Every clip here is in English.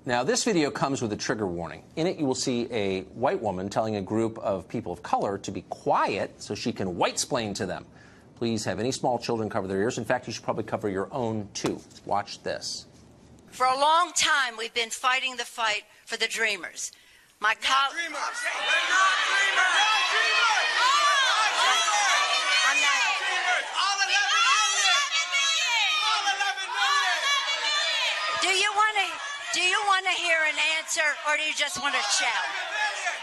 Now, this video comes with a trigger warning. In it, you will see a white woman telling a group of people of color to be quiet so she can white-splain to them. Please have any small children cover their ears. In fact, you should probably cover your own, too. Watch this. For a long time, we've been fighting the fight for the dreamers. My colleagues. We're not dreamers! I'm not. All 11 million! All 11 million! Do you want to hear an answer, or do you just want to shout?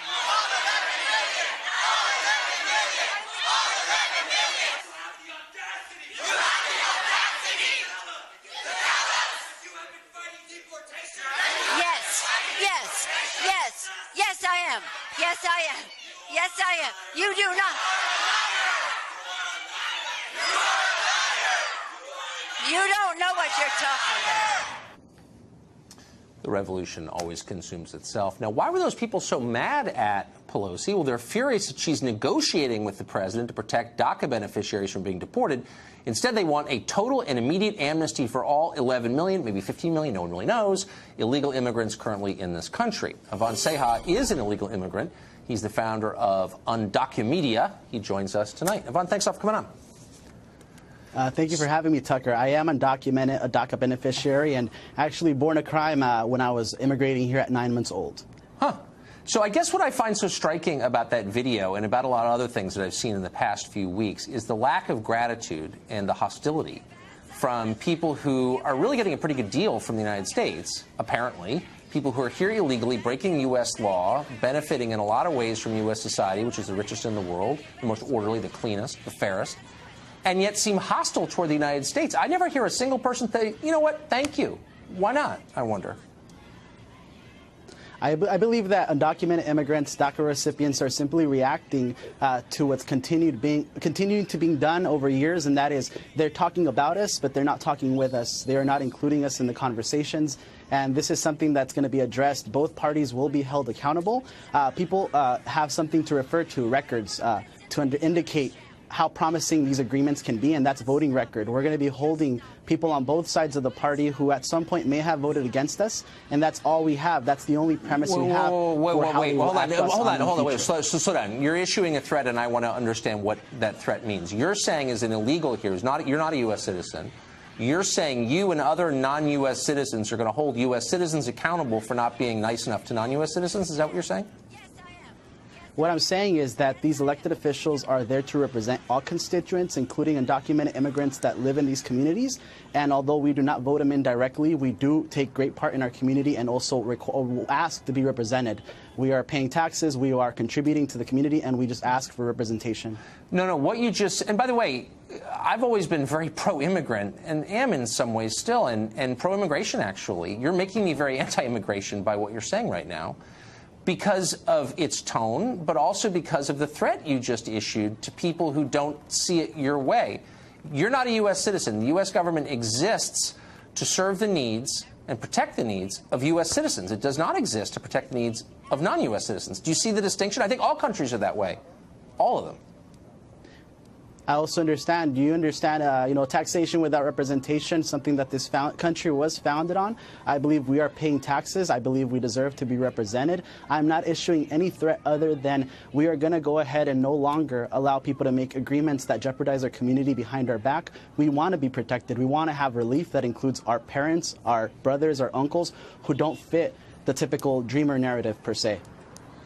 All 11 million! All 11 million! All 11 million! You have the audacity! To tell us you have been fighting deportation! Yes, I am. Yes, I am. You do not. You don't know what you're talking about. The revolution always consumes itself. Now, why were those people so mad at Pelosi? Well, they're furious that she's negotiating with the president to protect DACA beneficiaries from being deported. Instead, they want a total and immediate amnesty for all 11 million, maybe 15 million, no one really knows, illegal immigrants currently in this country. Ivan Seha is an illegal immigrant. He's the founder of Undocumedia. He joins us tonight. Ivan, thanks a lot for coming on. Thank you for having me, Tucker. I am undocumented, a DACA beneficiary, and actually born a crime when I was immigrating here at 9 months old. Huh. So I guess what I find so striking about that video and about a lot of other things that I've seen in the past few weeks is the lack of gratitude and the hostility from people who are really getting a pretty good deal from the United States, apparently. People who are here illegally, breaking U.S. law, benefiting in a lot of ways from U.S. society, which is the richest in the world, the most orderly, the cleanest, the fairest, and yet seem hostile toward the United States. I never hear a single person say, you know what, thank you. Why not, I wonder? I believe that undocumented immigrants, DACA recipients, are simply reacting to what's continuing to be done over years, and that is they're talking about us, but they're not talking with us. They are not including us in the conversations, and this is something that's going to be addressed. Both parties will be held accountable. People have something to refer to, records, to indicate how promising these agreements can be, and that's voting record. We're going to be holding people on both sides of the party who at some point may have voted against us, and that's all we have. That's the only premise we have. Hold on, wait, slow down. You're issuing a threat, and I want to understand what that threat means. You're saying as an illegal here, you're not a U.S. citizen. You're saying you and other non-U.S. citizens are going to hold U.S. citizens accountable for not being nice enough to non-U.S. citizens? Is that what you're saying? What I'm saying is that these elected officials are there to represent all constituents, including undocumented immigrants that live in these communities. And although we do not vote them in directly, we do take great part in our community and also ask to be represented. We are paying taxes, we are contributing to the community, and we just ask for representation. No, what you just, and by the way, I've always been very pro-immigrant and am in some ways still, and pro-immigration actually. You're making me very anti-immigration by what you're saying right now, because of its tone, but also because of the threat you just issued to people who don't see it your way. You're not a U.S. citizen. The U.S. government exists to serve the needs and protect the needs of U.S. citizens. It does not exist to protect the needs of non-U.S. citizens. Do you see the distinction? I think all countries are that way, all of them. I also understand. Do you understand, taxation without representation, something that this country was founded on? I believe we are paying taxes. I believe we deserve to be represented. I'm not issuing any threat other than we are going to go ahead and no longer allow people to make agreements that jeopardize our community behind our back. We want to be protected. We want to have relief that includes our parents, our brothers, our uncles who don't fit the typical dreamer narrative per se.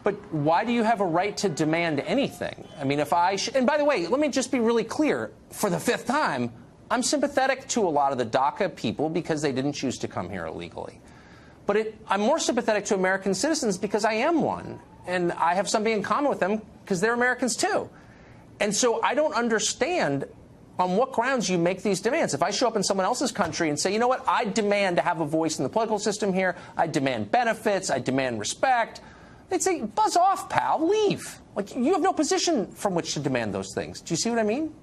But why do you have a right to demand anything? I mean, and by the way, let me just be really clear, for the fifth time, I'm sympathetic to a lot of the DACA people because they didn't choose to come here illegally. But I'm more sympathetic to American citizens because I am one, and I have something in common with them because they're Americans too. And so I don't understand on what grounds you make these demands. If I show up in someone else's country and say, you know what, I demand to have a voice in the political system here, I demand benefits, I demand respect, they'd say, buzz off, pal, leave. Like, you have no position from which to demand those things. Do you see what I mean?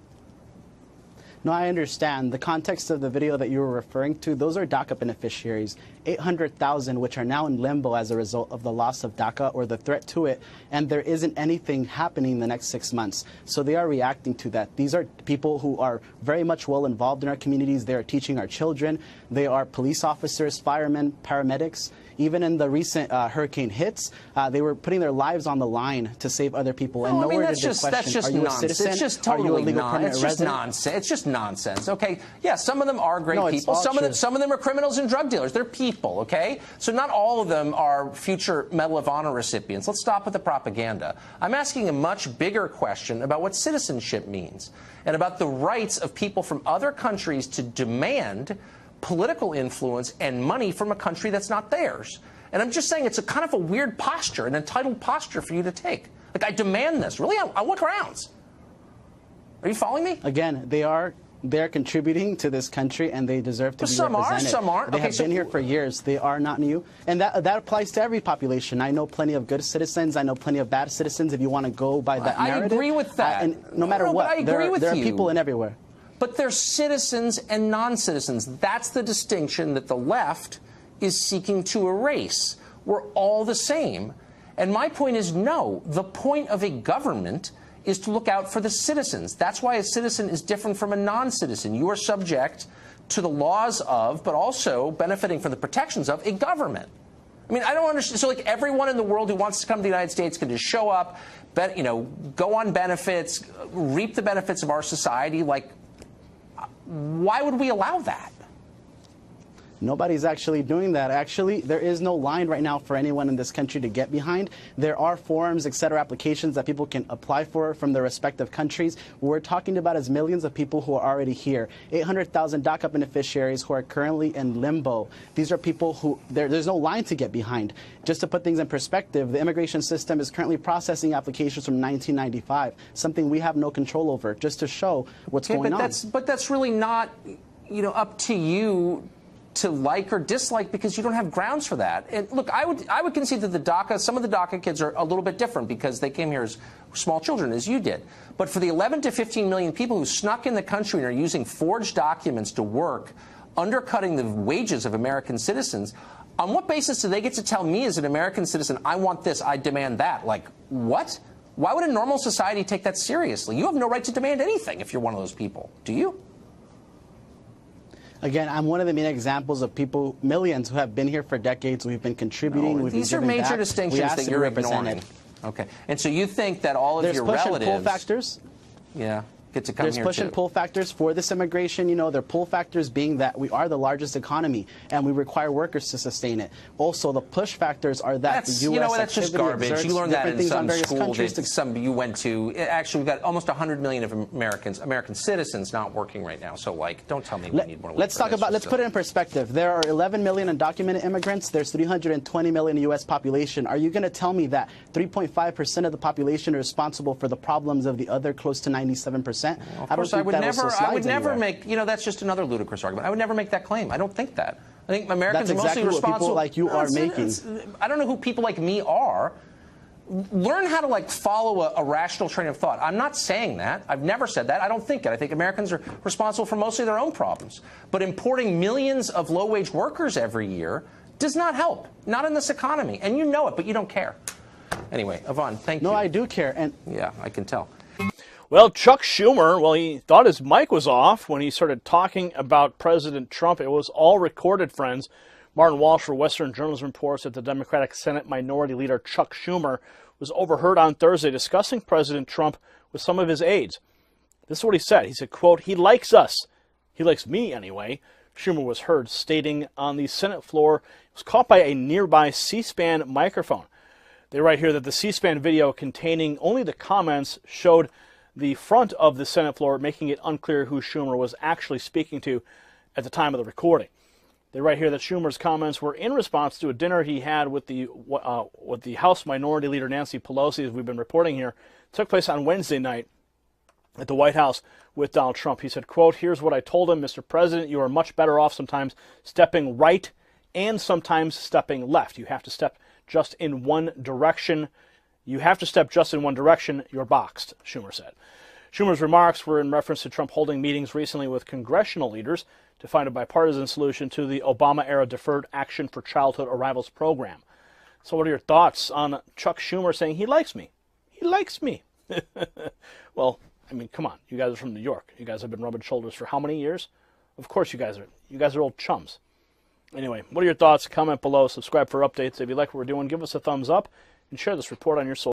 No, I understand. The context of the video that you were referring to, those are DACA beneficiaries, 800,000, which are now in limbo as a result of the loss of DACA or the threat to it, and there isn't anything happening in the next 6 months. So they are reacting to that. These are people who are very much well involved in our communities. They are teaching our children. They are police officers, firemen, paramedics. Even in the recent hurricane hits, they were putting their lives on the line to save other people. And nowhere did they question, that's just are you a nonsense. citizen? It's just Are you a totally legal permanent It's just resident? nonsense. It's just nonsense. Okay, yeah, some of them are great No, it's people. all Some true. of them are criminals and drug dealers. They're people. Okay, so not all of them are future Medal of Honor recipients. Let's stop with the propaganda. I'm asking a much bigger question about what citizenship means and about the rights of people from other countries to demand political influence and money from a country that's not theirs. And I'm just saying it's a kind of a weird posture, an entitled posture for you to take. Like, I demand this. Really? On what grounds? Are you following me? Again, they're contributing to this country, and they deserve to be Some are, represented. some aren't. They Okay, have been here for years. They are not new. And that applies to every population. I know plenty of good citizens. I know plenty of bad citizens, if you want to go by that narrative. I agree with that. And no matter No, but what, I agree with there are you. people in everywhere. But they're citizens and non-citizens. That's the distinction that the left is seeking to erase. We're all the same. And my point is, no. The point of a government is to look out for the citizens. That's why a citizen is different from a non-citizen. You are subject to the laws of, but also benefiting from the protections of, a government. I mean, I don't understand. So, like, everyone in the world who wants to come to the United States can just show up, go on benefits, reap the benefits of our society. Like, why would we allow that? Nobody's actually doing that. Actually, there is no line right now for anyone in this country to get behind. There are forms, etc., applications that people can apply for from their respective countries. What we're talking about is millions of people who are already here. 800,000 DACA beneficiaries who are currently in limbo. These are people who there's no line to get behind. Just to put things in perspective, the immigration system is currently processing applications from 1995, something we have no control over, just to show what's going on. But that's really not, up to you to like or dislike, because you don't have grounds for that. And look, I would concede that some of the DACA kids are a little bit different because they came here as small children, as you did. But for the 11 to 15 million people who snuck in the country and are using forged documents to work, undercutting the wages of American citizens, on what basis do they get to tell me as an American citizen, I want this, I demand that? Like, what? Why would a normal society take that seriously? You have no right to demand anything if you're one of those people. Do you? Again, I'm one of the main examples of people, millions who have been here for decades. We've been contributing. We've These been are giving major back. distinctions that you're ignoring. Okay. And so you think that all of your relatives... There's push and pull factors. Yeah. Get to come There's here push and pull factors for this immigration. Their pull factors being that we are the largest economy and we require workers to sustain it. Also, the push factors are that the U.S. That's just garbage. You learned that in some school that you went to. Actually, we've got almost 100 million of American citizens not working right now. So, don't tell me we need more. Let's talk about. Let's put it in perspective. There are 11 million undocumented immigrants. There's 320 million U.S. population. Are you going to tell me that 3.5% of the population are responsible for the problems of the other close to 97%? I would never make, that's just another ludicrous argument. I would never make that claim. I don't think that. I think Americans are mostly responsible. What people like you are making. I don't know who people like me are. Learn how to follow a rational train of thought. I'm not saying that. I've never said that. I don't think it. I think Americans are responsible for mostly their own problems. But importing millions of low-wage workers every year does not help. Not in this economy. And you know it, but you don't care. Anyway, Yvonne, thank you. No, I do care. And yeah, I can tell. Well, Chuck Schumer, he thought his mic was off when he started talking about President Trump. It was all recorded, friends. Martin Walsh for Western Journalism reports that the Democratic Senate Minority Leader Chuck Schumer was overheard on Thursday discussing President Trump with some of his aides. This is what he said. He said, quote, "He likes us. He likes me anyway." Schumer was heard stating on the Senate floor. It was caught by a nearby C-SPAN microphone. They write here that the C-SPAN video containing only the comments showed the front of the Senate floor, making it unclear who Schumer was actually speaking to at the time of the recording. They write here that Schumer's comments were in response to a dinner he had with the House Minority Leader Nancy Pelosi, as we've been reporting here. It took place on Wednesday night at the White House with Donald Trump. He said, quote, "Here's what I told him, Mr. President, you are much better off sometimes stepping right and sometimes stepping left. You have to step just in one direction. You have to step just in one direction. You're boxed," Schumer said. Schumer's remarks were in reference to Trump holding meetings recently with congressional leaders to find a bipartisan solution to the Obama-era Deferred Action for Childhood Arrivals program. So what are your thoughts on Chuck Schumer saying he likes me? He likes me. Well, I mean, come on. You guys are from New York. You guys have been rubbing shoulders for how many years? Of course you guys are old chums. Anyway, what are your thoughts? Comment below. Subscribe for updates. If you like what we're doing, give us a thumbs up and share this report on your social